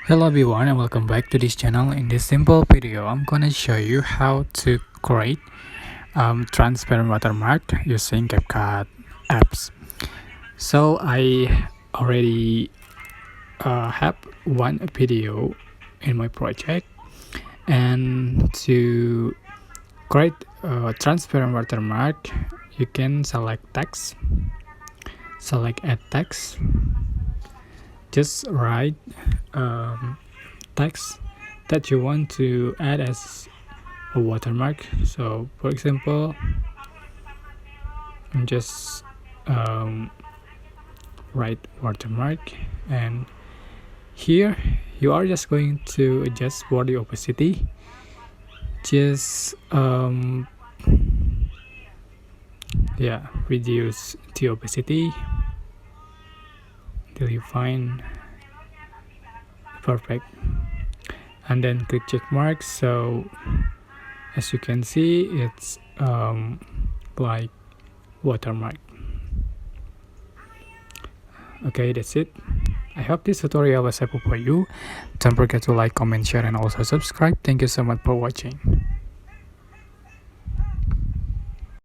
Hello everyone and welcome back to this channel. In this simple video, I'm gonna show you how to create transparent watermark using CapCut apps. So I already have one video in my project, and to create a transparent watermark, you can select text, select add text, just write text that you want to add as a watermark. So for example, I'm just write watermark, and here you are just going to adjust for the opacity. Just reduce the opacity till you find perfect, and then click check mark. So as you can see, it's like watermark. Okay, that's it. I hope this tutorial was helpful for you. Don't forget to like, comment, share, and also subscribe. Thank you so much for watching.